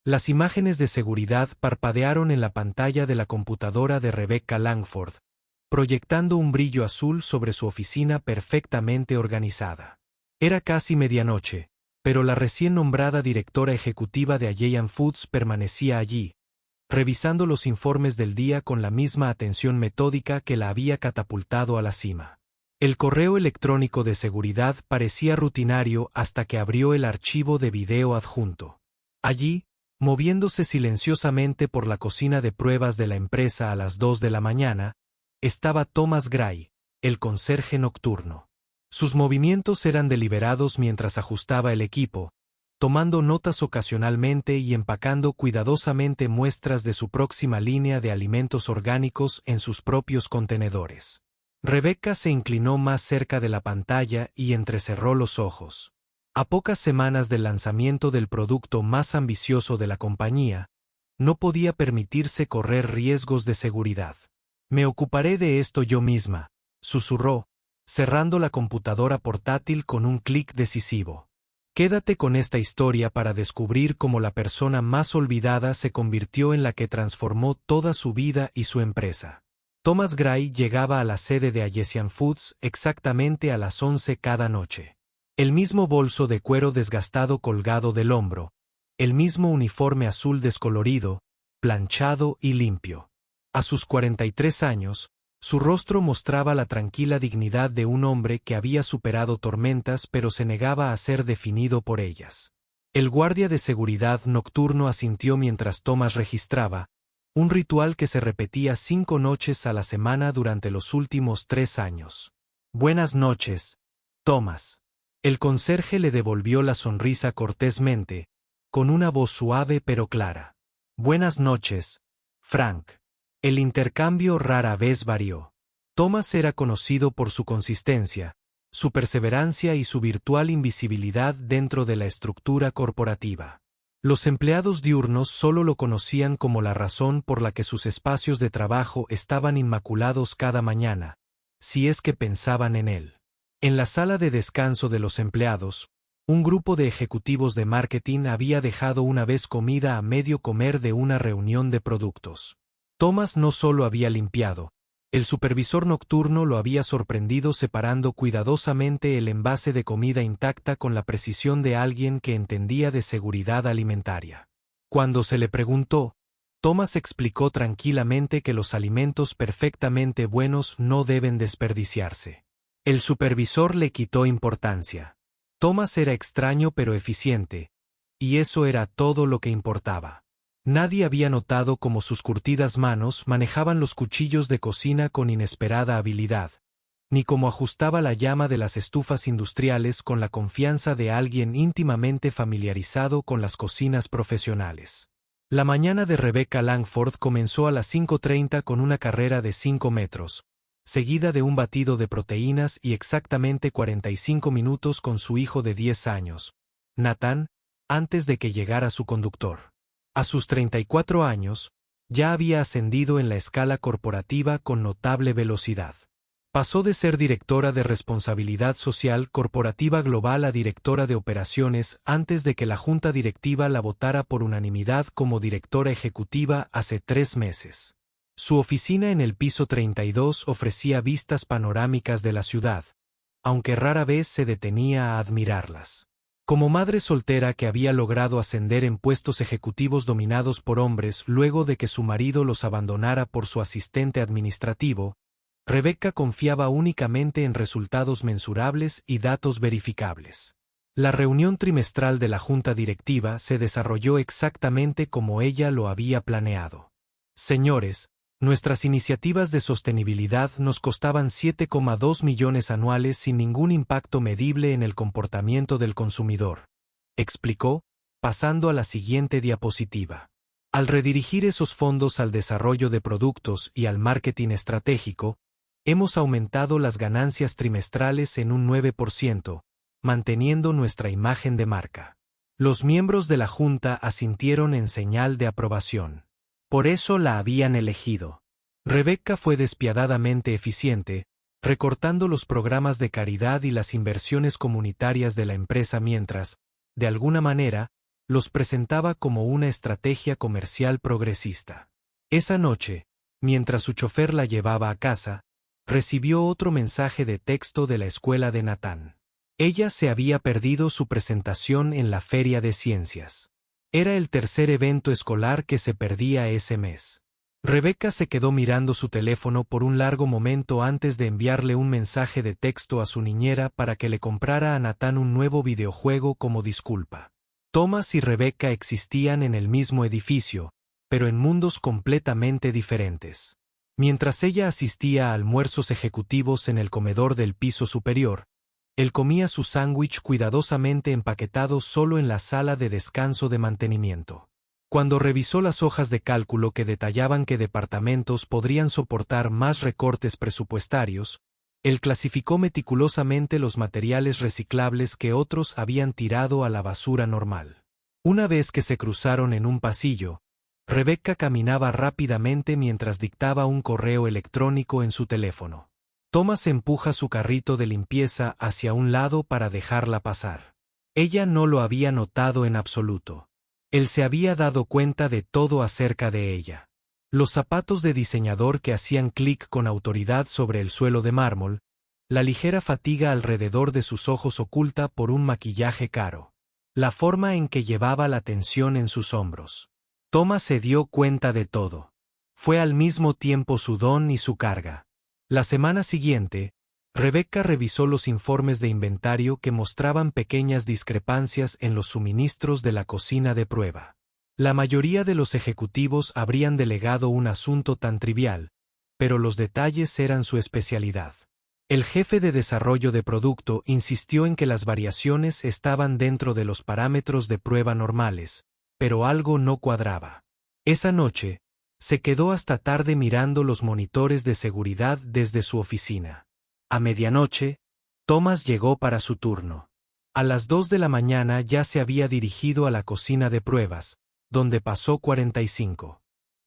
Las imágenes de seguridad parpadearon en la pantalla de la computadora de Rebecca Langford, proyectando un brillo azul sobre su oficina perfectamente organizada. Era casi medianoche, pero la recién nombrada directora ejecutiva de Aegean Foods permanecía allí, revisando los informes del día con la misma atención metódica que la había catapultado a la cima. El correo electrónico de seguridad parecía rutinario hasta que abrió el archivo de video adjunto. Allí, moviéndose silenciosamente por la cocina de pruebas de la empresa a las 2 de la mañana, estaba Thomas Gray, el conserje nocturno. Sus movimientos eran deliberados mientras ajustaba el equipo, tomando notas ocasionalmente y empacando cuidadosamente muestras de su próxima línea de alimentos orgánicos en sus propios contenedores. Rebecca se inclinó más cerca de la pantalla y entrecerró los ojos. A pocas semanas del lanzamiento del producto más ambicioso de la compañía, no podía permitirse correr riesgos de seguridad. «Me ocuparé de esto yo misma», susurró, cerrando la computadora portátil con un clic decisivo. Quédate con esta historia para descubrir cómo la persona más olvidada se convirtió en la que transformó toda su vida y su empresa. Thomas Gray llegaba a la sede de Aegean Foods exactamente a las 11 cada noche. El mismo bolso de cuero desgastado colgado del hombro, el mismo uniforme azul descolorido, planchado y limpio. A sus 43 años, su rostro mostraba la tranquila dignidad de un hombre que había superado tormentas pero se negaba a ser definido por ellas. El guardia de seguridad nocturno asintió mientras Thomas registraba, un ritual que se repetía 5 noches a la semana durante los últimos 3 años. «Buenas noches, Thomas». El conserje le devolvió la sonrisa cortésmente, con una voz suave pero clara. «Buenas noches, Frank». El intercambio rara vez varió. Thomas era conocido por su consistencia, su perseverancia y su virtual invisibilidad dentro de la estructura corporativa. Los empleados diurnos solo lo conocían como la razón por la que sus espacios de trabajo estaban inmaculados cada mañana, si es que pensaban en él. En la sala de descanso de los empleados, un grupo de ejecutivos de marketing había dejado una vez comida a medio comer de una reunión de productos. Thomas no solo había limpiado, el supervisor nocturno lo había sorprendido separando cuidadosamente el envase de comida intacta con la precisión de alguien que entendía de seguridad alimentaria. Cuando se le preguntó, Thomas explicó tranquilamente que los alimentos perfectamente buenos no deben desperdiciarse. El supervisor le quitó importancia. Thomas era extraño pero eficiente, y eso era todo lo que importaba. Nadie había notado cómo sus curtidas manos manejaban los cuchillos de cocina con inesperada habilidad, ni cómo ajustaba la llama de las estufas industriales con la confianza de alguien íntimamente familiarizado con las cocinas profesionales. La mañana de Rebecca Langford comenzó a las 5:30 con una carrera de 5 metros, seguida de un batido de proteínas y exactamente 45 minutos con su hijo de 10 años, Nathan, antes de que llegara su conductor. A sus 34 años, ya había ascendido en la escala corporativa con notable velocidad. Pasó de ser directora de responsabilidad social corporativa global a directora de operaciones antes de que la junta directiva la votara por unanimidad como directora ejecutiva hace 3 meses. Su oficina en el piso 32 ofrecía vistas panorámicas de la ciudad, aunque rara vez se detenía a admirarlas. Como madre soltera que había logrado ascender en puestos ejecutivos dominados por hombres luego de que su marido los abandonara por su asistente administrativo, Rebecca confiaba únicamente en resultados mensurables y datos verificables. La reunión trimestral de la junta directiva se desarrolló exactamente como ella lo había planeado. Señores, nuestras iniciativas de sostenibilidad nos costaban 7,2 millones anuales sin ningún impacto medible en el comportamiento del consumidor, explicó, pasando a la siguiente diapositiva. Al redirigir esos fondos al desarrollo de productos y al marketing estratégico, hemos aumentado las ganancias trimestrales en un 9%, manteniendo nuestra imagen de marca. Los miembros de la junta asintieron en señal de aprobación. Por eso la habían elegido. Rebecca fue despiadadamente eficiente, recortando los programas de caridad y las inversiones comunitarias de la empresa mientras, de alguna manera, los presentaba como una estrategia comercial progresista. Esa noche, mientras su chofer la llevaba a casa, recibió otro mensaje de texto de la escuela de Nathan. Ella se había perdido su presentación en la Feria de Ciencias. Era el tercer evento escolar que se perdía ese mes. Rebecca se quedó mirando su teléfono por un largo momento antes de enviarle un mensaje de texto a su niñera para que le comprara a Nathan un nuevo videojuego como disculpa. Thomas y Rebecca existían en el mismo edificio, pero en mundos completamente diferentes. Mientras ella asistía a almuerzos ejecutivos en el comedor del piso superior, él comía su sándwich cuidadosamente empaquetado solo en la sala de descanso de mantenimiento. Cuando revisó las hojas de cálculo que detallaban qué departamentos podrían soportar más recortes presupuestarios, él clasificó meticulosamente los materiales reciclables que otros habían tirado a la basura normal. Una vez que se cruzaron en un pasillo, Rebecca caminaba rápidamente mientras dictaba un correo electrónico en su teléfono. Thomas empuja su carrito de limpieza hacia un lado para dejarla pasar. Ella no lo había notado en absoluto. Él se había dado cuenta de todo acerca de ella. Los zapatos de diseñador que hacían clic con autoridad sobre el suelo de mármol, la ligera fatiga alrededor de sus ojos oculta por un maquillaje caro, la forma en que llevaba la tensión en sus hombros. Thomas se dio cuenta de todo. Fue al mismo tiempo su don y su carga. La semana siguiente, Rebecca revisó los informes de inventario que mostraban pequeñas discrepancias en los suministros de la cocina de prueba. La mayoría de los ejecutivos habrían delegado un asunto tan trivial, pero los detalles eran su especialidad. El jefe de desarrollo de producto insistió en que las variaciones estaban dentro de los parámetros de prueba normales, pero algo no cuadraba. Esa noche, se quedó hasta tarde mirando los monitores de seguridad desde su oficina. A medianoche, Thomas llegó para su turno. A las 2 de la mañana ya se había dirigido a la cocina de pruebas, donde pasó 45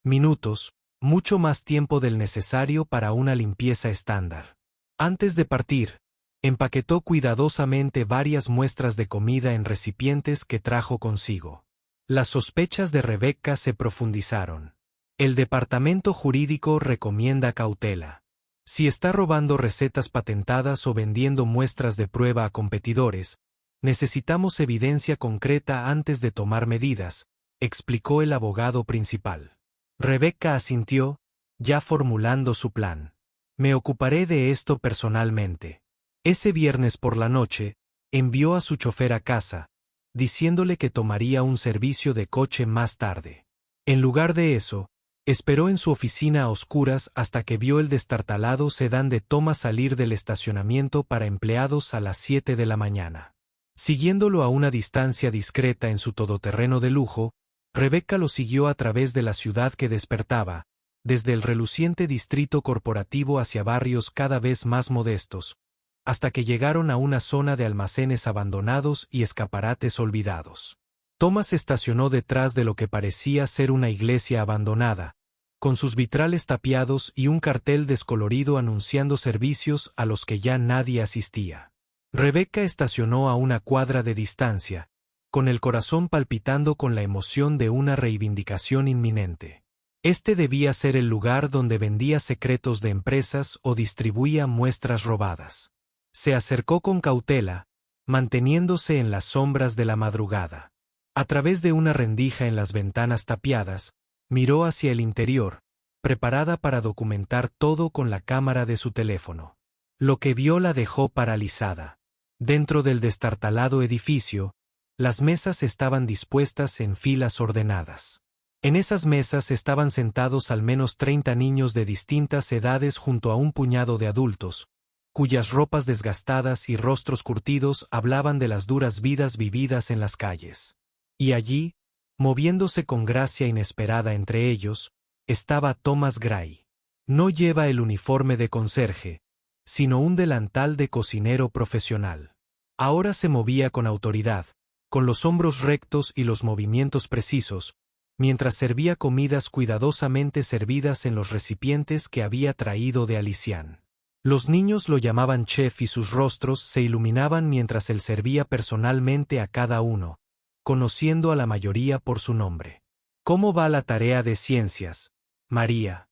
minutos, mucho más tiempo del necesario para una limpieza estándar. Antes de partir, empaquetó cuidadosamente varias muestras de comida en recipientes que trajo consigo. Las sospechas de Rebecca se profundizaron. El departamento jurídico recomienda cautela. Si está robando recetas patentadas o vendiendo muestras de prueba a competidores, necesitamos evidencia concreta antes de tomar medidas, explicó el abogado principal. Rebecca asintió, ya formulando su plan. Me ocuparé de esto personalmente. Ese viernes por la noche, envió a su chofer a casa, diciéndole que tomaría un servicio de coche más tarde. En lugar de eso, esperó en su oficina a oscuras hasta que vio el destartalado sedán de Thomas salir del estacionamiento para empleados a las 7 de la mañana. Siguiéndolo a una distancia discreta en su todoterreno de lujo, Rebecca lo siguió a través de la ciudad que despertaba, desde el reluciente distrito corporativo hacia barrios cada vez más modestos, hasta que llegaron a una zona de almacenes abandonados y escaparates olvidados. Thomas estacionó detrás de lo que parecía ser una iglesia abandonada, con sus vitrales tapiados y un cartel descolorido anunciando servicios a los que ya nadie asistía. Rebecca estacionó a una cuadra de distancia, con el corazón palpitando con la emoción de una reivindicación inminente. Este debía ser el lugar donde vendía secretos de empresas o distribuía muestras robadas. Se acercó con cautela, manteniéndose en las sombras de la madrugada. A través de una rendija en las ventanas tapiadas, miró hacia el interior, preparada para documentar todo con la cámara de su teléfono. Lo que vio la dejó paralizada. Dentro del destartalado edificio, las mesas estaban dispuestas en filas ordenadas. En esas mesas estaban sentados al menos 30 niños de distintas edades junto a un puñado de adultos, cuyas ropas desgastadas y rostros curtidos hablaban de las duras vidas vividas en las calles. Y allí, moviéndose con gracia inesperada entre ellos, estaba Thomas Gray. No lleva el uniforme de conserje, sino un delantal de cocinero profesional. Ahora se movía con autoridad, con los hombros rectos y los movimientos precisos, mientras servía comidas cuidadosamente servidas en los recipientes que había traído de Alician. Los niños lo llamaban chef y sus rostros se iluminaban mientras él servía personalmente a cada uno, conociendo a la mayoría por su nombre. ¿Cómo va la tarea de ciencias, María?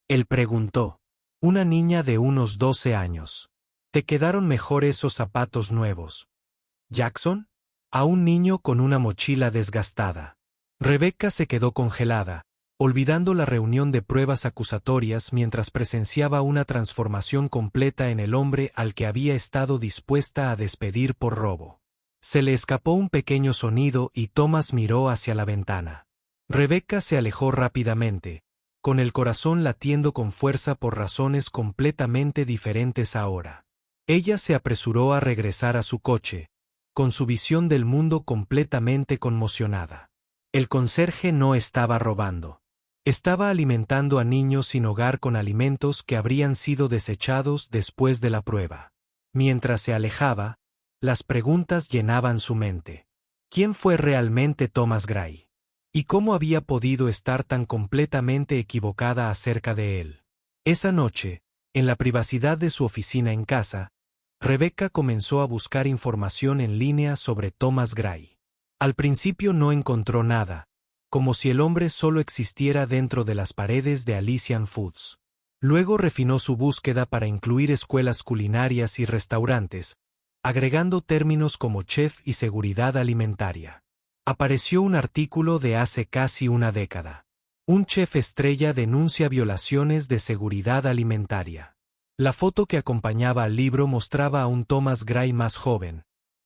Él preguntó. Una niña de unos 12 años. ¿Te quedaron mejor esos zapatos nuevos, Jackson? A un niño con una mochila desgastada. Rebecca se quedó congelada, olvidando la reunión de pruebas acusatorias mientras presenciaba una transformación completa en el hombre al que había estado dispuesta a despedir por robo. Se le escapó un pequeño sonido y Thomas miró hacia la ventana. Rebecca se alejó rápidamente, con el corazón latiendo con fuerza por razones completamente diferentes ahora. Ella se apresuró a regresar a su coche, con su visión del mundo completamente conmocionada. El conserje no estaba robando. Estaba alimentando a niños sin hogar con alimentos que habrían sido desechados después de la prueba. Mientras se alejaba, las preguntas llenaban su mente. ¿Quién fue realmente Thomas Gray? ¿Y cómo había podido estar tan completamente equivocada acerca de él? Esa noche, en la privacidad de su oficina en casa, Rebecca comenzó a buscar información en línea sobre Thomas Gray. Al principio no encontró nada, como si el hombre solo existiera dentro de las paredes de Alician Foods. Luego refinó su búsqueda para incluir escuelas culinarias y restaurantes, agregando términos como chef y seguridad alimentaria. Apareció un artículo de hace casi una década. Un chef estrella denuncia violaciones de seguridad alimentaria. La foto que acompañaba al libro mostraba a un Thomas Gray más joven,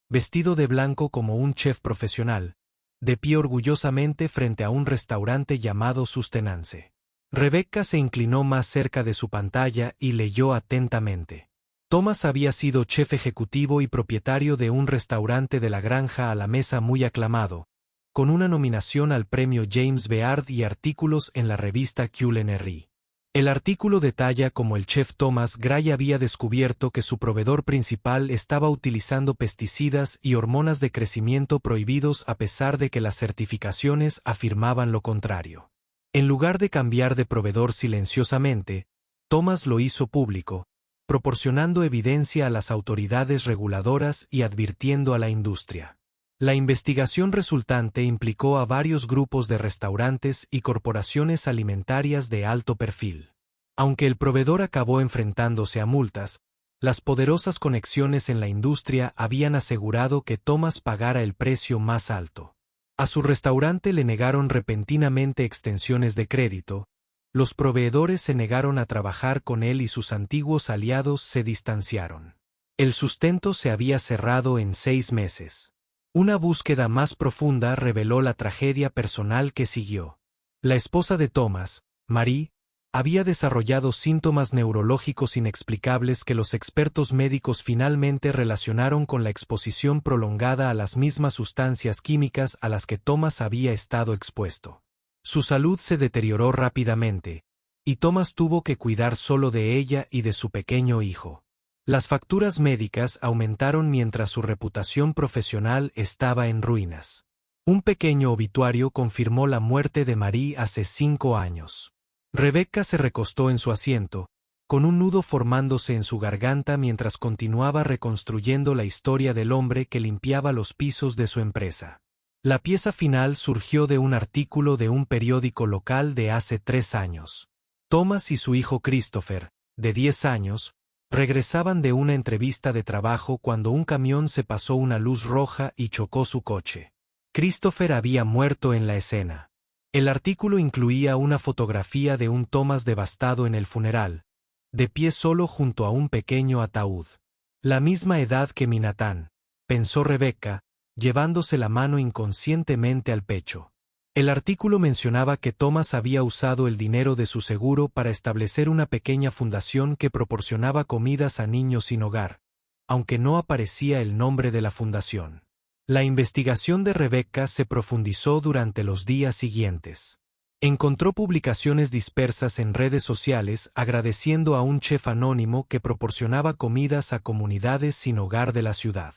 vestido de blanco como un chef profesional, de pie orgullosamente frente a un restaurante llamado Sustenance. Rebecca se inclinó más cerca de su pantalla y leyó atentamente. Thomas había sido chef ejecutivo y propietario de un restaurante de la granja a la mesa muy aclamado, con una nominación al premio James Beard y artículos en la revista Culinary. El artículo detalla cómo el chef Thomas Gray había descubierto que su proveedor principal estaba utilizando pesticidas y hormonas de crecimiento prohibidos a pesar de que las certificaciones afirmaban lo contrario. En lugar de cambiar de proveedor silenciosamente, Thomas lo hizo público, proporcionando evidencia a las autoridades reguladoras y advirtiendo a la industria. La investigación resultante implicó a varios grupos de restaurantes y corporaciones alimentarias de alto perfil. Aunque el proveedor acabó enfrentándose a multas, las poderosas conexiones en la industria habían asegurado que Thomas pagara el precio más alto. A su restaurante le negaron repentinamente extensiones de crédito, los proveedores se negaron a trabajar con él y sus antiguos aliados se distanciaron. El sustento se había cerrado en 6 meses. Una búsqueda más profunda reveló la tragedia personal que siguió. La esposa de Thomas, Marie, había desarrollado síntomas neurológicos inexplicables que los expertos médicos finalmente relacionaron con la exposición prolongada a las mismas sustancias químicas a las que Thomas había estado expuesto. Su salud se deterioró rápidamente, y Thomas tuvo que cuidar solo de ella y de su pequeño hijo. Las facturas médicas aumentaron mientras su reputación profesional estaba en ruinas. Un pequeño obituario confirmó la muerte de Marie hace 5 años. Rebecca se recostó en su asiento, con un nudo formándose en su garganta mientras continuaba reconstruyendo la historia del hombre que limpiaba los pisos de su empresa. La pieza final surgió de un artículo de un periódico local de hace 3 años. Thomas y su hijo Christopher, de 10 años, regresaban de una entrevista de trabajo cuando un camión se pasó una luz roja y chocó su coche. Christopher había muerto en la escena. El artículo incluía una fotografía de un Thomas devastado en el funeral, de pie solo junto a un pequeño ataúd. La misma edad que mi Nathan, pensó Rebecca, llevándose la mano inconscientemente al pecho. El artículo mencionaba que Thomas había usado el dinero de su seguro para establecer una pequeña fundación que proporcionaba comidas a niños sin hogar, aunque no aparecía el nombre de la fundación. La investigación de Rebecca se profundizó durante los días siguientes. Encontró publicaciones dispersas en redes sociales agradeciendo a un chef anónimo que proporcionaba comidas a comunidades sin hogar de la ciudad.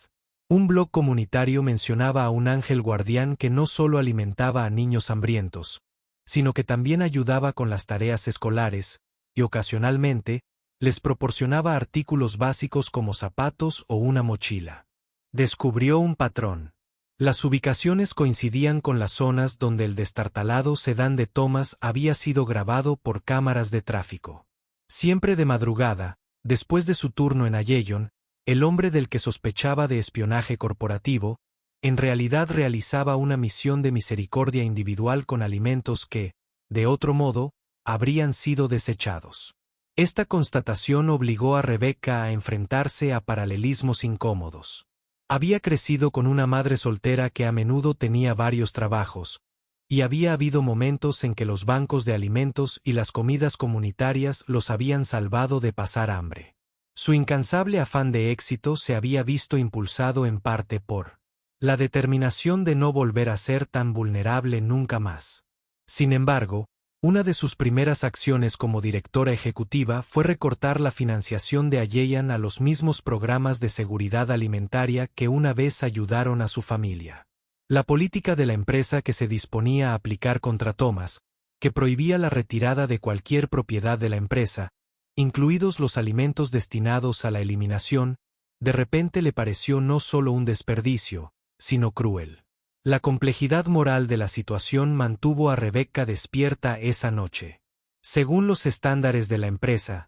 Un blog comunitario mencionaba a un ángel guardián que no solo alimentaba a niños hambrientos, sino que también ayudaba con las tareas escolares, y ocasionalmente, les proporcionaba artículos básicos como zapatos o una mochila. Descubrió un patrón. Las ubicaciones coincidían con las zonas donde el destartalado sedán de Thomas había sido grabado por cámaras de tráfico. Siempre de madrugada, después de su turno en Ayllon, el hombre del que sospechaba de espionaje corporativo, en realidad realizaba una misión de misericordia individual con alimentos que, de otro modo, habrían sido desechados. Esta constatación obligó a Rebecca a enfrentarse a paralelismos incómodos. Había crecido con una madre soltera que a menudo tenía varios trabajos, y había habido momentos en que los bancos de alimentos y las comidas comunitarias los habían salvado de pasar hambre. Su incansable afán de éxito se había visto impulsado en parte por la determinación de no volver a ser tan vulnerable nunca más. Sin embargo, una de sus primeras acciones como directora ejecutiva fue recortar la financiación de Ayllon a los mismos programas de seguridad alimentaria que una vez ayudaron a su familia. La política de la empresa que se disponía a aplicar contra Thomas, que prohibía la retirada de cualquier propiedad de la empresa, incluidos los alimentos destinados a la eliminación, de repente le pareció no solo un desperdicio, sino cruel. La complejidad moral de la situación mantuvo a Rebecca despierta esa noche. Según los estándares de la empresa,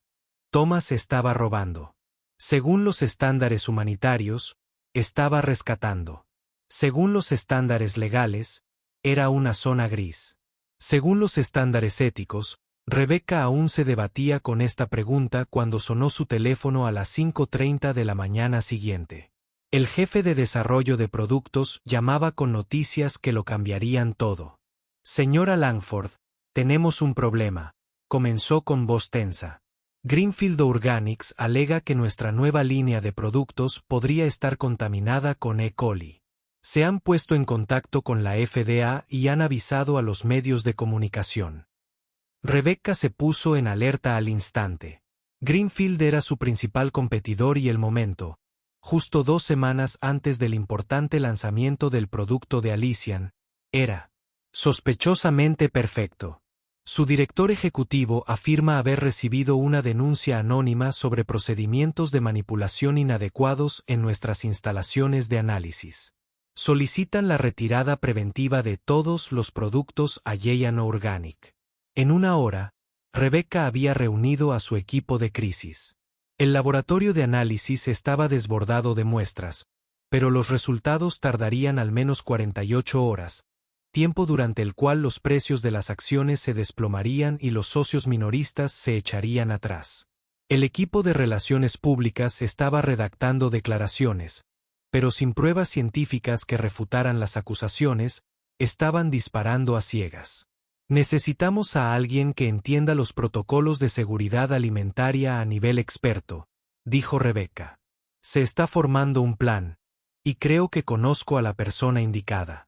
Thomas estaba robando. Según los estándares humanitarios, estaba rescatando. Según los estándares legales, era una zona gris. Según los estándares éticos, Rebecca aún se debatía con esta pregunta cuando sonó su teléfono a las 5:30 de la mañana siguiente. El jefe de desarrollo de productos llamaba con noticias que lo cambiarían todo. Señora Langford, tenemos un problema, comenzó con voz tensa. Greenfield Organics alega que nuestra nueva línea de productos podría estar contaminada con E. coli. Se han puesto en contacto con la FDA y han avisado a los medios de comunicación. Rebecca se puso en alerta al instante. Greenfield era su principal competidor y el momento, justo 2 semanas antes del importante lanzamiento del producto de Alician, era sospechosamente perfecto. Su director ejecutivo afirma haber recibido una denuncia anónima sobre procedimientos de manipulación inadecuados en nuestras instalaciones de análisis. Solicitan la retirada preventiva de todos los productos Ayllon Organic. En una hora, Rebecca había reunido a su equipo de crisis. El laboratorio de análisis estaba desbordado de muestras, pero los resultados tardarían al menos 48 horas, tiempo durante el cual los precios de las acciones se desplomarían y los socios minoristas se echarían atrás. El equipo de relaciones públicas estaba redactando declaraciones, pero sin pruebas científicas que refutaran las acusaciones, estaban disparando a ciegas. Necesitamos a alguien que entienda los protocolos de seguridad alimentaria a nivel experto, dijo Rebecca. Se está formando un plan, y creo que conozco a la persona indicada.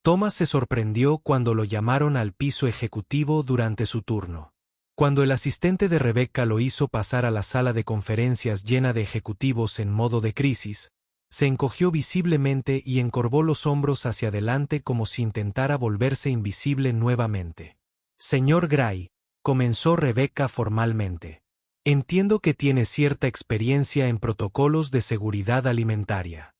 Thomas se sorprendió cuando lo llamaron al piso ejecutivo durante su turno. Cuando el asistente de Rebecca lo hizo pasar a la sala de conferencias llena de ejecutivos en modo de crisis, se encogió visiblemente y encorvó los hombros hacia adelante como si intentara volverse invisible nuevamente. Señor Gray, comenzó Rebecca formalmente. Entiendo que tiene cierta experiencia en protocolos de seguridad alimentaria.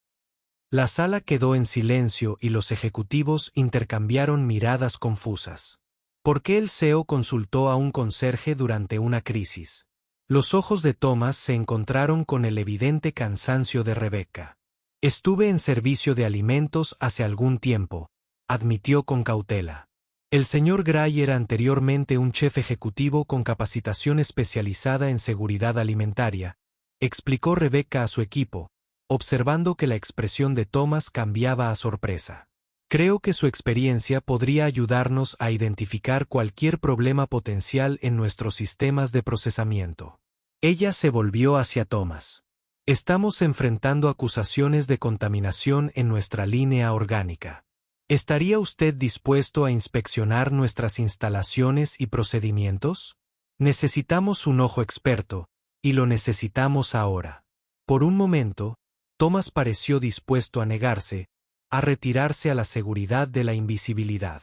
La sala quedó en silencio y los ejecutivos intercambiaron miradas confusas. ¿Por qué el CEO consultó a un conserje durante una crisis? Los ojos de Thomas se encontraron con el evidente cansancio de Rebecca. Estuve en servicio de alimentos hace algún tiempo, admitió con cautela. El señor Gray era anteriormente un chef ejecutivo con capacitación especializada en seguridad alimentaria, explicó Rebecca a su equipo, observando que la expresión de Thomas cambiaba a sorpresa. Creo que su experiencia podría ayudarnos a identificar cualquier problema potencial en nuestros sistemas de procesamiento. Ella se volvió hacia Thomas. Estamos enfrentando acusaciones de contaminación en nuestra línea orgánica. ¿Estaría usted dispuesto a inspeccionar nuestras instalaciones y procedimientos? Necesitamos un ojo experto, y lo necesitamos ahora. Por un momento, Thomas pareció dispuesto a negarse, a retirarse a la seguridad de la invisibilidad.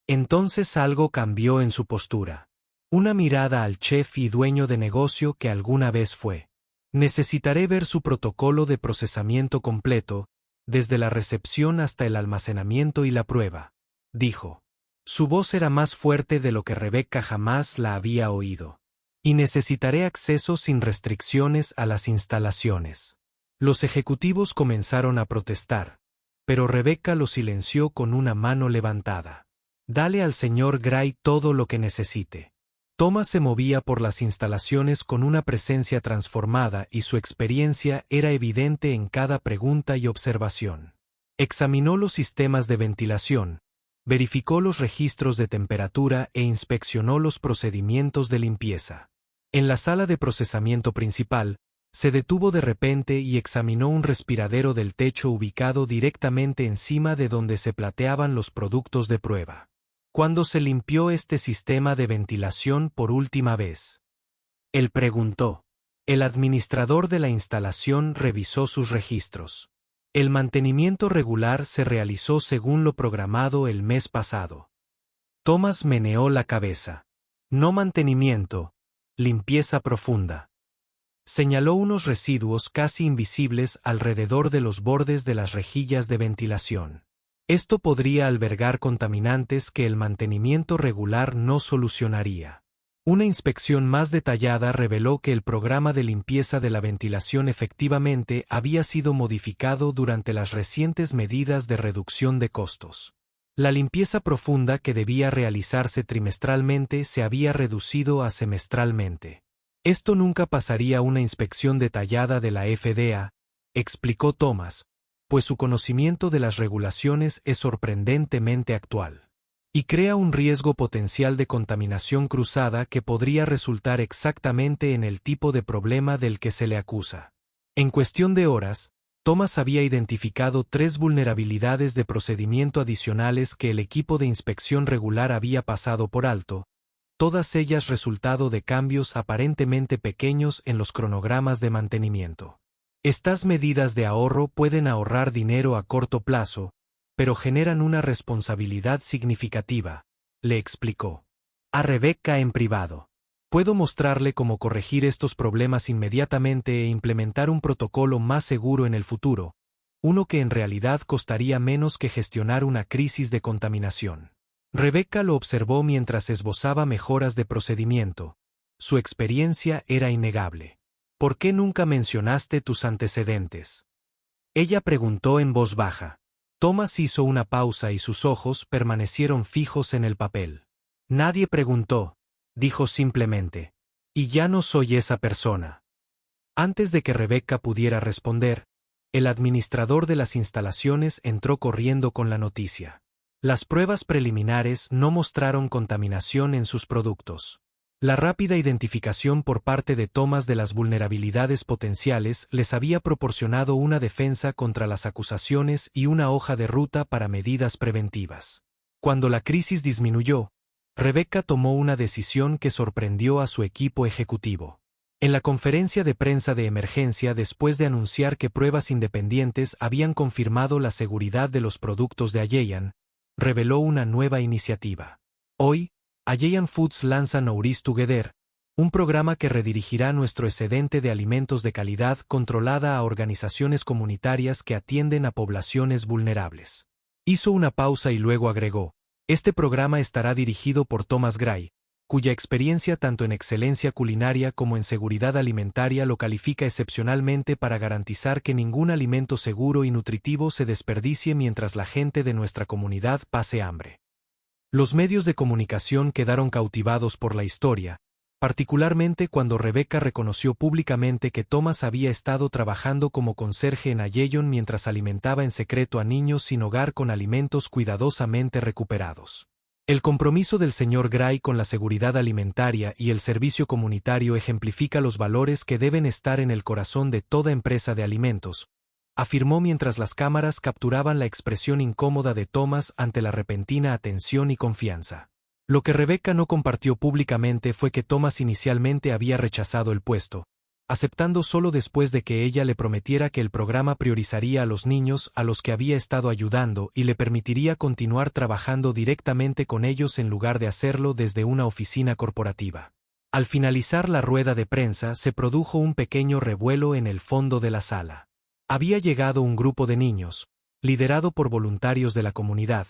Entonces algo cambió en su postura. Una mirada al chef y dueño de negocio que alguna vez fue. Necesitaré ver su protocolo de procesamiento completo, desde la recepción hasta el almacenamiento y la prueba, dijo. Su voz era más fuerte de lo que Rebecca jamás la había oído. Y necesitaré acceso sin restricciones a las instalaciones. Los ejecutivos comenzaron a protestar, pero Rebecca lo silenció con una mano levantada. Dale al señor Gray todo lo que necesite. Thomas se movía por las instalaciones con una presencia transformada y su experiencia era evidente en cada pregunta y observación. Examinó los sistemas de ventilación, verificó los registros de temperatura e inspeccionó los procedimientos de limpieza. En la sala de procesamiento principal, se detuvo de repente y examinó un respiradero del techo ubicado directamente encima de donde se plateaban los productos de prueba. ¿Cuándo se limpió este sistema de ventilación por última vez? Él preguntó. El administrador de la instalación revisó sus registros. El mantenimiento regular se realizó según lo programado el mes pasado. Thomas meneó la cabeza. No mantenimiento, limpieza profunda. Señaló unos residuos casi invisibles alrededor de los bordes de las rejillas de ventilación. Esto podría albergar contaminantes que el mantenimiento regular no solucionaría. Una inspección más detallada reveló que el programa de limpieza de la ventilación efectivamente había sido modificado durante las recientes medidas de reducción de costos. La limpieza profunda que debía realizarse trimestralmente se había reducido a semestralmente. Esto nunca pasaría una inspección detallada de la FDA, explicó Thomas, pues su conocimiento de las regulaciones es sorprendentemente actual. Y crea un riesgo potencial de contaminación cruzada que podría resultar exactamente en el tipo de problema del que se le acusa. En cuestión de horas, Thomas había identificado 3 vulnerabilidades de procedimiento adicionales que el equipo de inspección regular había pasado por alto, todas ellas resultado de cambios aparentemente pequeños en los cronogramas de mantenimiento. Estas medidas de ahorro pueden ahorrar dinero a corto plazo, pero generan una responsabilidad significativa, le explicó. A Rebecca en privado. Puedo mostrarle cómo corregir estos problemas inmediatamente e implementar un protocolo más seguro en el futuro, uno que en realidad costaría menos que gestionar una crisis de contaminación. Rebecca lo observó mientras esbozaba mejoras de procedimiento. Su experiencia era innegable. ¿Por qué nunca mencionaste tus antecedentes? Ella preguntó en voz baja. Thomas hizo una pausa y sus ojos permanecieron fijos en el papel. Nadie preguntó, dijo simplemente. Y ya no soy esa persona. Antes de que Rebecca pudiera responder, el administrador de las instalaciones entró corriendo con la noticia. Las pruebas preliminares no mostraron contaminación en sus productos. La rápida identificación por parte de Thomas de las vulnerabilidades potenciales les había proporcionado una defensa contra las acusaciones y una hoja de ruta para medidas preventivas. Cuando la crisis disminuyó, Rebecca tomó una decisión que sorprendió a su equipo ejecutivo. En la conferencia de prensa de emergencia después de anunciar que pruebas independientes habían confirmado la seguridad de los productos de Aeyan, reveló una nueva iniciativa. Hoy, Aeyan Foods lanza Nourish Together, un programa que redirigirá nuestro excedente de alimentos de calidad controlada a organizaciones comunitarias que atienden a poblaciones vulnerables. Hizo una pausa y luego agregó, este programa estará dirigido por Thomas Gray, cuya experiencia tanto en excelencia culinaria como en seguridad alimentaria lo califica excepcionalmente para garantizar que ningún alimento seguro y nutritivo se desperdicie mientras la gente de nuestra comunidad pase hambre. Los medios de comunicación quedaron cautivados por la historia, particularmente cuando Rebecca reconoció públicamente que Thomas había estado trabajando como conserje en Aeyan mientras alimentaba en secreto a niños sin hogar con alimentos cuidadosamente recuperados. El compromiso del señor Gray con la seguridad alimentaria y el servicio comunitario ejemplifica los valores que deben estar en el corazón de toda empresa de alimentos, afirmó mientras las cámaras capturaban la expresión incómoda de Thomas ante la repentina atención y confianza. Lo que Rebecca no compartió públicamente fue que Thomas inicialmente había rechazado el puesto, aceptando solo después de que ella le prometiera que el programa priorizaría a los niños a los que había estado ayudando y le permitiría continuar trabajando directamente con ellos en lugar de hacerlo desde una oficina corporativa. Al finalizar la rueda de prensa se produjo un pequeño revuelo en el fondo de la sala. Había llegado un grupo de niños, liderado por voluntarios de la comunidad,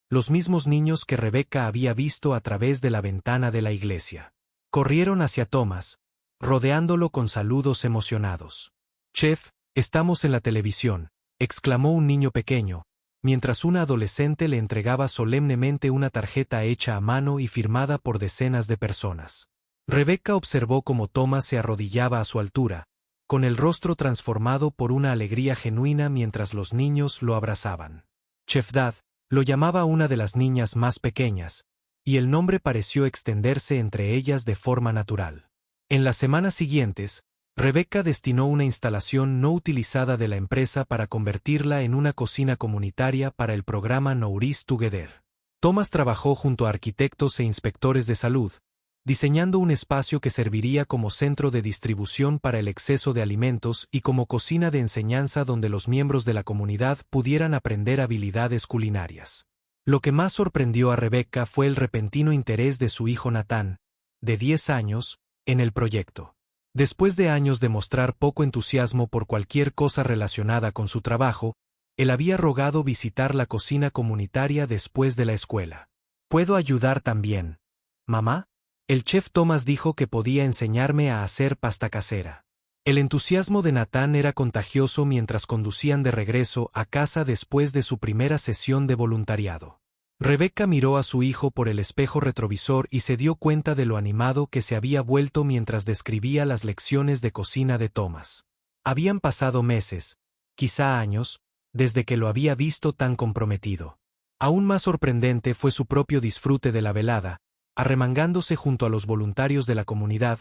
los mismos niños que Rebecca había visto a través de la ventana de la iglesia. Corrieron hacia Thomas, rodeándolo con saludos emocionados. «Chef, estamos en la televisión», exclamó un niño pequeño, mientras una adolescente le entregaba solemnemente una tarjeta hecha a mano y firmada por decenas de personas. Rebecca observó cómo Thomas se arrodillaba a su altura, con el rostro transformado por una alegría genuina mientras los niños lo abrazaban. Chef Dad lo llamaba una de las niñas más pequeñas, y el nombre pareció extenderse entre ellas de forma natural. En las semanas siguientes, Rebecca destinó una instalación no utilizada de la empresa para convertirla en una cocina comunitaria para el programa Nourish Together. Thomas trabajó junto a arquitectos e inspectores de salud, diseñando un espacio que serviría como centro de distribución para el exceso de alimentos y como cocina de enseñanza donde los miembros de la comunidad pudieran aprender habilidades culinarias. Lo que más sorprendió a Rebecca fue el repentino interés de su hijo Nathan, de 10 años, en el proyecto. Después de años de mostrar poco entusiasmo por cualquier cosa relacionada con su trabajo, él había rogado visitar la cocina comunitaria después de la escuela. ¿Puedo ayudar también, mamá? El chef Thomas dijo que podía enseñarme a hacer pasta casera. El entusiasmo de Nathan era contagioso mientras conducían de regreso a casa después de su primera sesión de voluntariado. Rebecca miró a su hijo por el espejo retrovisor y se dio cuenta de lo animado que se había vuelto mientras describía las lecciones de cocina de Thomas. Habían pasado meses, quizá años, desde que lo había visto tan comprometido. Aún más sorprendente fue su propio disfrute de la velada, arremangándose junto a los voluntarios de la comunidad,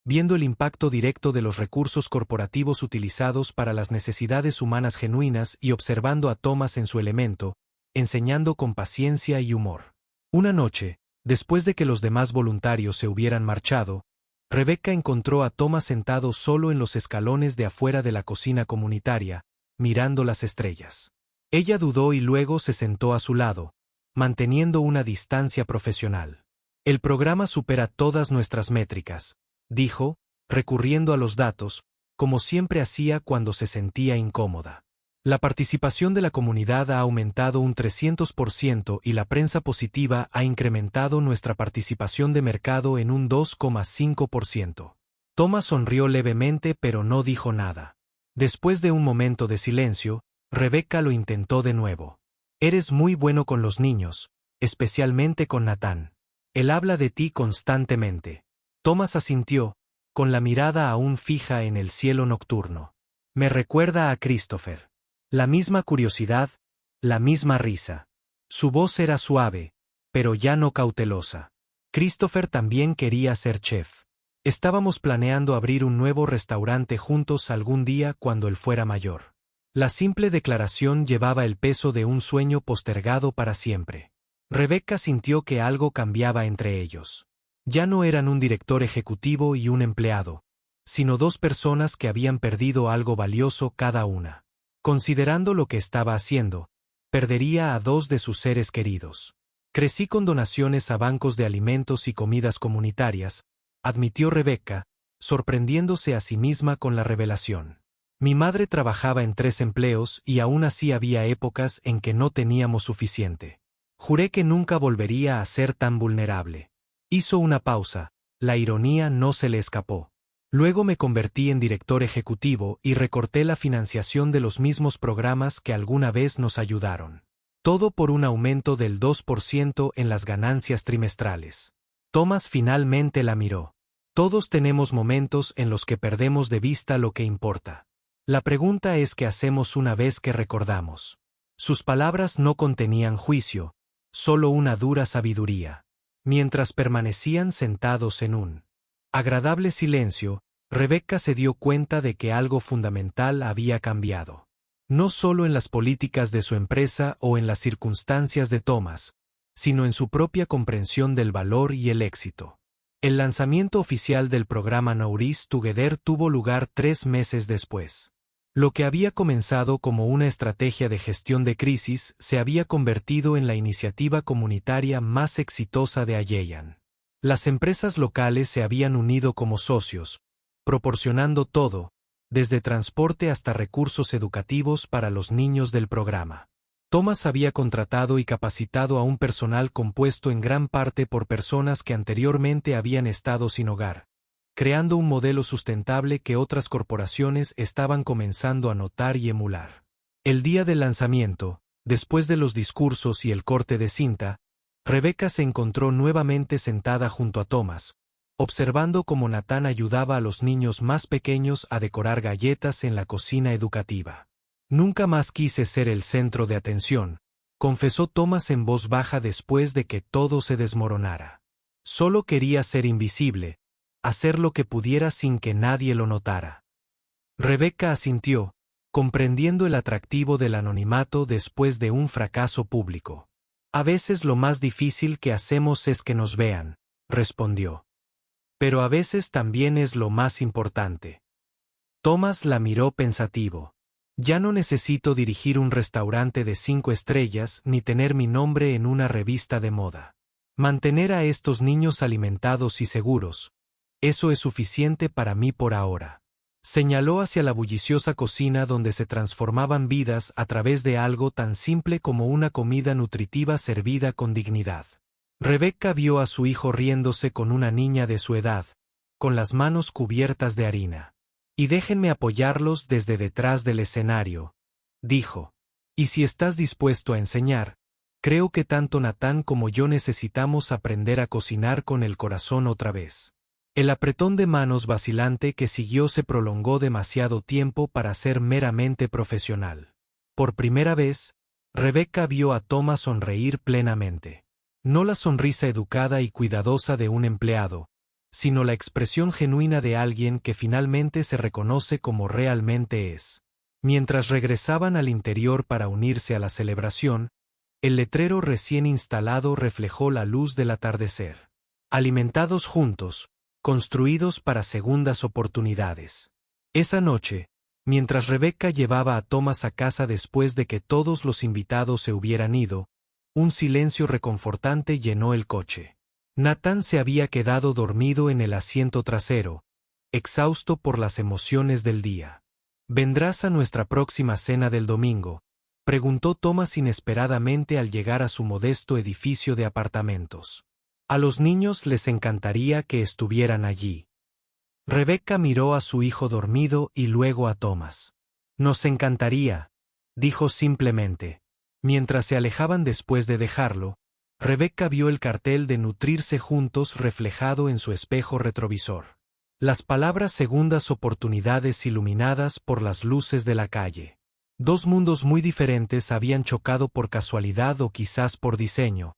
viendo el impacto directo de los recursos corporativos utilizados para las necesidades humanas genuinas y observando a Thomas en su elemento, enseñando con paciencia y humor. Una noche, después de que los demás voluntarios se hubieran marchado, Rebecca encontró a Thomas sentado solo en los escalones de afuera de la cocina comunitaria, mirando las estrellas. Ella dudó y luego se sentó a su lado, manteniendo una distancia profesional. «El programa supera todas nuestras métricas», dijo, recurriendo a los datos, como siempre hacía cuando se sentía incómoda. «La participación de la comunidad ha aumentado un 300% y la prensa positiva ha incrementado nuestra participación de mercado en un 2,5%. Thomas sonrió levemente pero no dijo nada. Después de un momento de silencio, Rebecca lo intentó de nuevo. «Eres muy bueno con los niños, especialmente con Nathan. Él habla de ti constantemente». Thomas asintió, con la mirada aún fija en el cielo nocturno. «Me recuerda a Christopher. La misma curiosidad, la misma risa. Su voz era suave, pero ya no cautelosa. Christopher también quería ser chef. Estábamos planeando abrir un nuevo restaurante juntos algún día cuando él fuera mayor». La simple declaración llevaba el peso de un sueño postergado para siempre. Rebecca sintió que algo cambiaba entre ellos. Ya no eran un director ejecutivo y un empleado, sino dos personas que habían perdido algo valioso cada una. Considerando lo que estaba haciendo, perdería a dos de sus seres queridos. «Crecí con donaciones a bancos de alimentos y comidas comunitarias», admitió Rebecca, sorprendiéndose a sí misma con la revelación. «Mi madre trabajaba en 3 empleos y aún así había épocas en que no teníamos suficiente. Juré que nunca volvería a ser tan vulnerable». Hizo una pausa, la ironía no se le escapó. «Luego me convertí en director ejecutivo y recorté la financiación de los mismos programas que alguna vez nos ayudaron. Todo por un aumento del 2% en las ganancias trimestrales». Thomas finalmente la miró. «Todos tenemos momentos en los que perdemos de vista lo que importa. La pregunta es qué hacemos una vez que recordamos». Sus palabras no contenían juicio, solo una dura sabiduría. Mientras permanecían sentados en un agradable silencio, Rebecca se dio cuenta de que algo fundamental había cambiado. No solo en las políticas de su empresa o en las circunstancias de Thomas, sino en su propia comprensión del valor y el éxito. El lanzamiento oficial del programa Nourish Together tuvo lugar 3 meses después. Lo que había comenzado como una estrategia de gestión de crisis se había convertido en la iniciativa comunitaria más exitosa de Ayeyan. Las empresas locales se habían unido como socios, proporcionando todo, desde transporte hasta recursos educativos para los niños del programa. Thomas había contratado y capacitado a un personal compuesto en gran parte por personas que anteriormente habían estado sin hogar, creando un modelo sustentable que otras corporaciones estaban comenzando a notar y emular. El día del lanzamiento, después de los discursos y el corte de cinta, Rebecca se encontró nuevamente sentada junto a Thomas, observando cómo Nathan ayudaba a los niños más pequeños a decorar galletas en la cocina educativa. Nunca más quise ser el centro de atención, confesó Thomas en voz baja después de que todo se desmoronara. Solo quería ser invisible, hacer lo que pudiera sin que nadie lo notara. Rebecca asintió, comprendiendo el atractivo del anonimato después de un fracaso público. A veces lo más difícil que hacemos es que nos vean, respondió. Pero a veces también es lo más importante. Thomas la miró pensativo. Ya no necesito dirigir un restaurante de 5 estrellas ni tener mi nombre en una revista de moda. Mantener a estos niños alimentados y seguros, eso es suficiente para mí por ahora. Señaló hacia la bulliciosa cocina donde se transformaban vidas a través de algo tan simple como una comida nutritiva servida con dignidad. Rebecca vio a su hijo riéndose con una niña de su edad, con las manos cubiertas de harina. Y déjenme apoyarlos desde detrás del escenario, dijo. Y si estás dispuesto a enseñar, creo que tanto Nathan como yo necesitamos aprender a cocinar con el corazón otra vez. El apretón de manos vacilante que siguió se prolongó demasiado tiempo para ser meramente profesional. Por primera vez, Rebecca vio a Thomas sonreír plenamente. No la sonrisa educada y cuidadosa de un empleado, sino la expresión genuina de alguien que finalmente se reconoce como realmente es. Mientras regresaban al interior para unirse a la celebración, el letrero recién instalado reflejó la luz del atardecer. Alimentados juntos, construidos para segundas oportunidades. Esa noche, mientras Rebecca llevaba a Thomas a casa después de que todos los invitados se hubieran ido, un silencio reconfortante llenó el coche. Nathan se había quedado dormido en el asiento trasero, exhausto por las emociones del día. ¿Vendrás a nuestra próxima cena del domingo?, preguntó Thomas inesperadamente al llegar a su modesto edificio de apartamentos. A los niños les encantaría que estuvieran allí. Rebecca miró a su hijo dormido y luego a Thomas. Nos encantaría, dijo simplemente. Mientras se alejaban después de dejarlo, Rebecca vio el cartel de Nutrirse Juntos reflejado en su espejo retrovisor. Las palabras segundas oportunidades iluminadas por las luces de la calle. Dos mundos muy diferentes habían chocado por casualidad o quizás por diseño,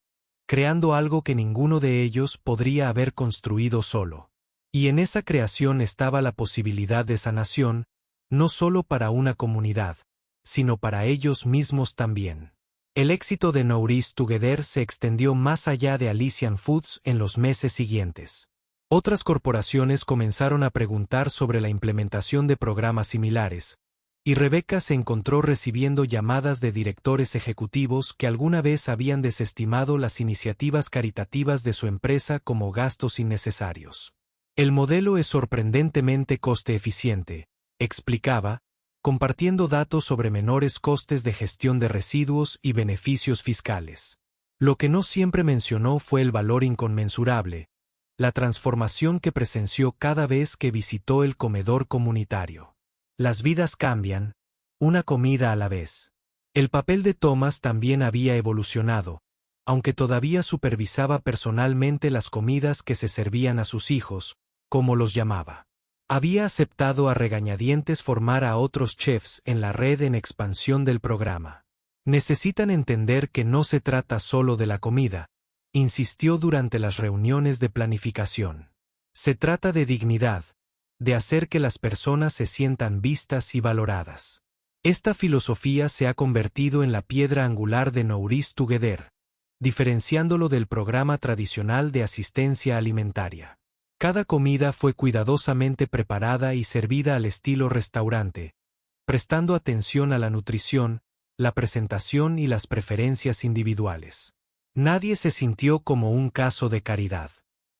creando algo que ninguno de ellos podría haber construido solo. Y en esa creación estaba la posibilidad de sanación, no solo para una comunidad, sino para ellos mismos también. El éxito de Nourish Together se extendió más allá de Alician Foods en los meses siguientes. Otras corporaciones comenzaron a preguntar sobre la implementación de programas similares, y Rebecca se encontró recibiendo llamadas de directores ejecutivos que alguna vez habían desestimado las iniciativas caritativas de su empresa como gastos innecesarios. El modelo es sorprendentemente coste eficiente, explicaba, compartiendo datos sobre menores costes de gestión de residuos y beneficios fiscales. Lo que no siempre mencionó fue el valor inconmensurable, la transformación que presenció cada vez que visitó el comedor comunitario. Las vidas cambian, una comida a la vez. El papel de Thomas también había evolucionado, aunque todavía supervisaba personalmente las comidas que se servían a sus hijos, como los llamaba. Había aceptado a regañadientes formar a otros chefs en la red en expansión del programa. Necesitan entender que no se trata solo de la comida, insistió durante las reuniones de planificación. Se trata de dignidad, de hacer que las personas se sientan vistas y valoradas. Esta filosofía se ha convertido en la piedra angular de Nourish Together, diferenciándolo del programa tradicional de asistencia alimentaria. Cada comida fue cuidadosamente preparada y servida al estilo restaurante, prestando atención a la nutrición, la presentación y las preferencias individuales. Nadie se sintió como un caso de caridad.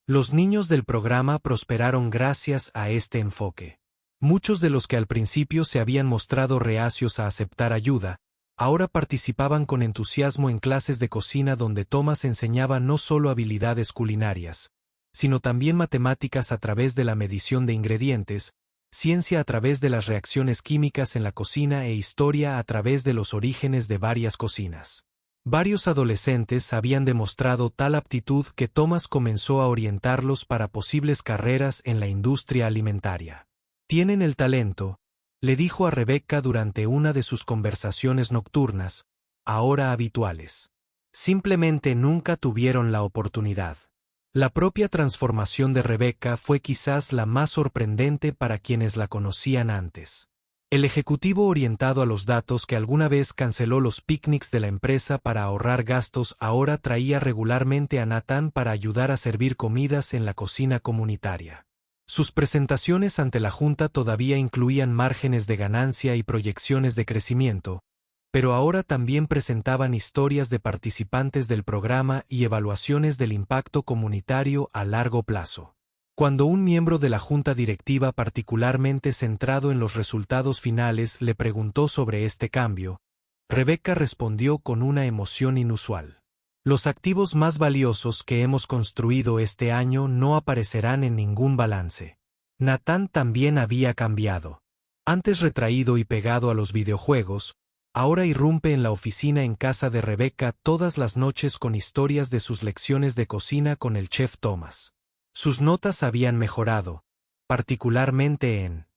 Los niños del programa prosperaron gracias a este enfoque. Muchos de los que al principio se habían mostrado reacios a aceptar ayuda, Ahora participaban con entusiasmo en clases de cocina donde Thomas enseñaba no solo habilidades culinarias, sino también matemáticas a través de la medición de ingredientes, ciencia a través de las reacciones químicas en la cocina e historia a través de los orígenes de varias cocinas. Varios adolescentes habían demostrado tal aptitud que Thomas comenzó a orientarlos para posibles carreras en la industria alimentaria. «Tienen el talento», le dijo a Rebecca durante una de sus conversaciones nocturnas, ahora habituales. Simplemente nunca tuvieron la oportunidad. La propia transformación de Rebecca fue quizás la más sorprendente para quienes la conocían antes. El ejecutivo orientado a los datos que alguna vez canceló los picnics de la empresa para ahorrar gastos ahora traía regularmente a Nathan para ayudar a servir comidas en la cocina comunitaria. Sus presentaciones ante la junta todavía incluían márgenes de ganancia y proyecciones de crecimiento, pero ahora también presentaban historias de participantes del programa y evaluaciones del impacto comunitario a largo plazo. Cuando un miembro de la junta directiva particularmente centrado en los resultados finales le preguntó sobre este cambio, Rebecca respondió con una emoción inusual. Los activos más valiosos que hemos construido este año no aparecerán en ningún balance. Nathan también había cambiado. Antes retraído y pegado a los videojuegos, ahora irrumpe en la oficina en casa de Rebecca todas las noches con historias de sus lecciones de cocina con el chef Thomas. Sus notas habían mejorado, particularmente en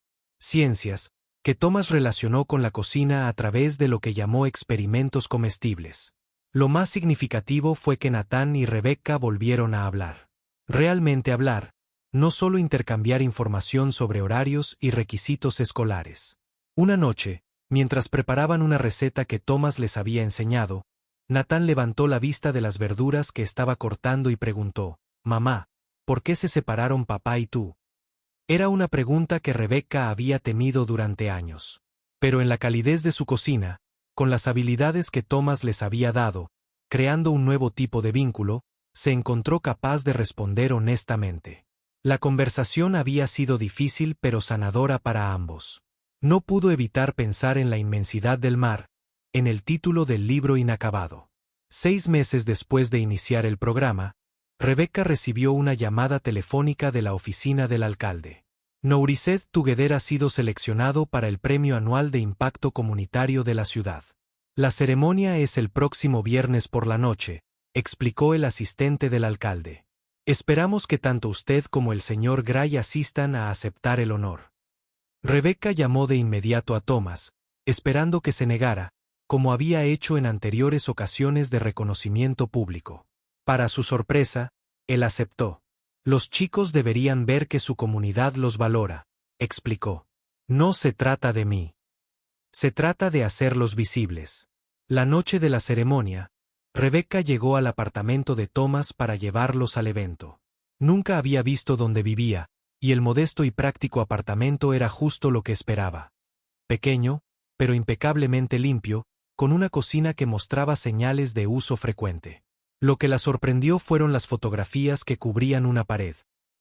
ciencias, que Thomas relacionó con la cocina a través de lo que llamó experimentos comestibles. Lo más significativo fue que Nathan y Rebecca volvieron a hablar. Realmente hablar, no solo intercambiar información sobre horarios y requisitos escolares. Una noche, mientras preparaban una receta que Thomas les había enseñado, Nathan levantó la vista de las verduras que estaba cortando y preguntó, «Mamá, ¿por qué se separaron papá y tú?» Era una pregunta que Rebecca había temido durante años. Pero en la calidez de su cocina, con las habilidades que Thomas les había dado, creando un nuevo tipo de vínculo, se encontró capaz de responder honestamente. La conversación había sido difícil pero sanadora para ambos. No pudo evitar pensar en la inmensidad del mar, en el título del libro inacabado. 6 meses después de iniciar el programa, Rebecca recibió una llamada telefónica de la oficina del alcalde. Nourisset Together ha sido seleccionado para el Premio Anual de Impacto Comunitario de la ciudad. La ceremonia es el próximo viernes por la noche, explicó el asistente del alcalde. Esperamos que tanto usted como el señor Gray asistan a aceptar el honor. Rebecca llamó de inmediato a Thomas, esperando que se negara, como había hecho en anteriores ocasiones de reconocimiento público. Para su sorpresa, él aceptó. Los chicos deberían ver que su comunidad los valora, explicó. No se trata de mí. Se trata de hacerlos visibles. La noche de la ceremonia, Rebecca llegó al apartamento de Thomas para llevarlos al evento. Nunca había visto dónde vivía, y el modesto y práctico apartamento era justo lo que esperaba. Pequeño, pero impecablemente limpio, con una cocina que mostraba señales de uso frecuente. Lo que la sorprendió fueron las fotografías que cubrían una pared,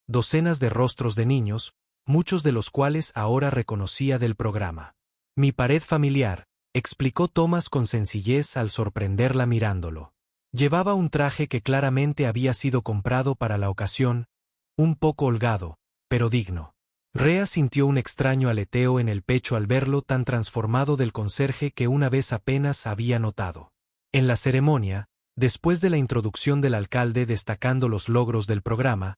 docenas de rostros de niños, muchos de los cuales ahora reconocía del programa. Mi pared familiar, explicó Thomas con sencillez al sorprenderla mirándolo. Llevaba un traje que claramente había sido comprado para la ocasión, un poco holgado, pero digno. Rhea sintió un extraño aleteo en el pecho al verlo tan transformado del conserje que una vez apenas había notado. En la ceremonia, después de la introducción del alcalde destacando los logros del programa,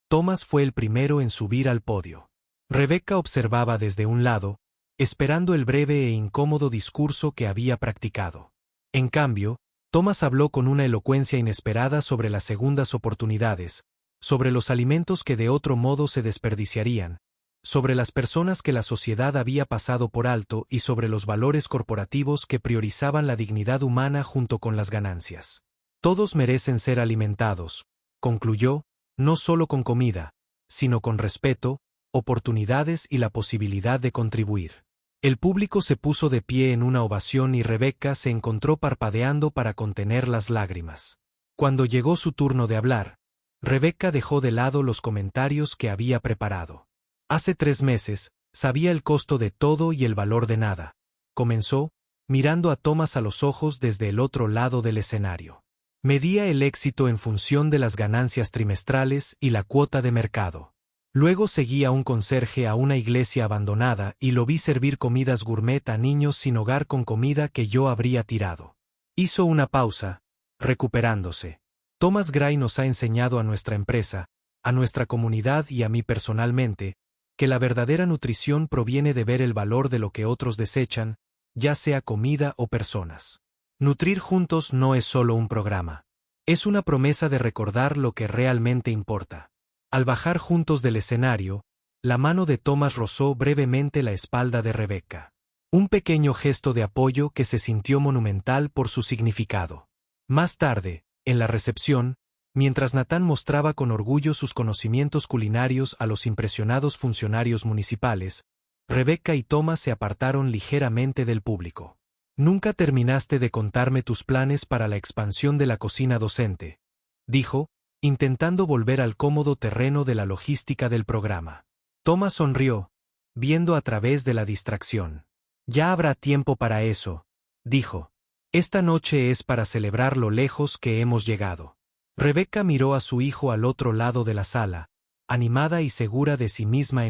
Thomas fue el primero en subir al podio. Rebecca observaba desde un lado, esperando el breve e incómodo discurso que había practicado. En cambio, Thomas habló con una elocuencia inesperada sobre las segundas oportunidades, sobre los alimentos que de otro modo se desperdiciarían, sobre las personas que la sociedad había pasado por alto y sobre los valores corporativos que priorizaban la dignidad humana junto con las ganancias. Todos merecen ser alimentados, concluyó, no solo con comida, sino con respeto, oportunidades y la posibilidad de contribuir. El público se puso de pie en una ovación y Rebecca se encontró parpadeando para contener las lágrimas. Cuando llegó su turno de hablar, Rebecca dejó de lado los comentarios que había preparado. Hace 3 meses, sabía el costo de todo y el valor de nada. Comenzó, mirando a Thomas a los ojos desde el otro lado del escenario. Medía el éxito en función de las ganancias trimestrales y la cuota de mercado. Luego seguí a un conserje a una iglesia abandonada y lo vi servir comidas gourmet a niños sin hogar con comida que yo habría tirado. Hizo una pausa, recuperándose. Thomas Gray nos ha enseñado a nuestra empresa, a nuestra comunidad y a mí personalmente, que la verdadera nutrición proviene de ver el valor de lo que otros desechan, ya sea comida o personas. Nutrir juntos no es solo un programa. Es una promesa de recordar lo que realmente importa. Al bajar juntos del escenario, la mano de Thomas rozó brevemente la espalda de Rebecca. Un pequeño gesto de apoyo que se sintió monumental por su significado. Más tarde, en la recepción, mientras Nathan mostraba con orgullo sus conocimientos culinarios a los impresionados funcionarios municipales, Rebecca y Thomas se apartaron ligeramente del público. «Nunca terminaste de contarme tus planes para la expansión de la cocina docente», dijo, intentando volver al cómodo terreno de la logística del programa. Thomas sonrió, viendo a través de la distracción. «Ya habrá tiempo para eso», dijo. «Esta noche es para celebrar lo lejos que hemos llegado». Rebecca miró a su hijo al otro lado de la sala, animada y segura de sí misma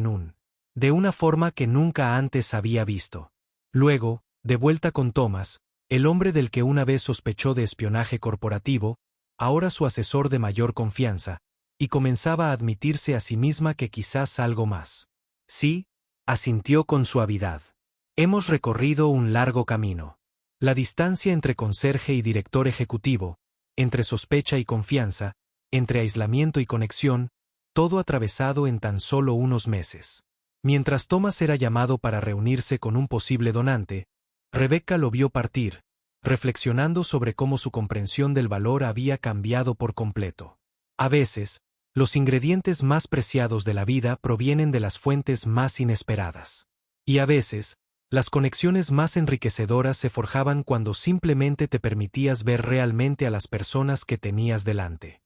de una forma que nunca antes había visto. Luego, de vuelta con Thomas, el hombre del que una vez sospechó de espionaje corporativo, ahora su asesor de mayor confianza, y comenzaba a admitirse a sí misma que quizás algo más. «Sí», asintió con suavidad. «Hemos recorrido un largo camino. La distancia entre conserje y director ejecutivo, entre sospecha y confianza, entre aislamiento y conexión, todo atravesado en tan solo unos meses». Mientras Thomas era llamado para reunirse con un posible donante, Rebecca lo vio partir, reflexionando sobre cómo su comprensión del valor había cambiado por completo. A veces, los ingredientes más preciados de la vida provienen de las fuentes más inesperadas. Y a veces, las conexiones más enriquecedoras se forjaban cuando simplemente te permitías ver realmente a las personas que tenías delante.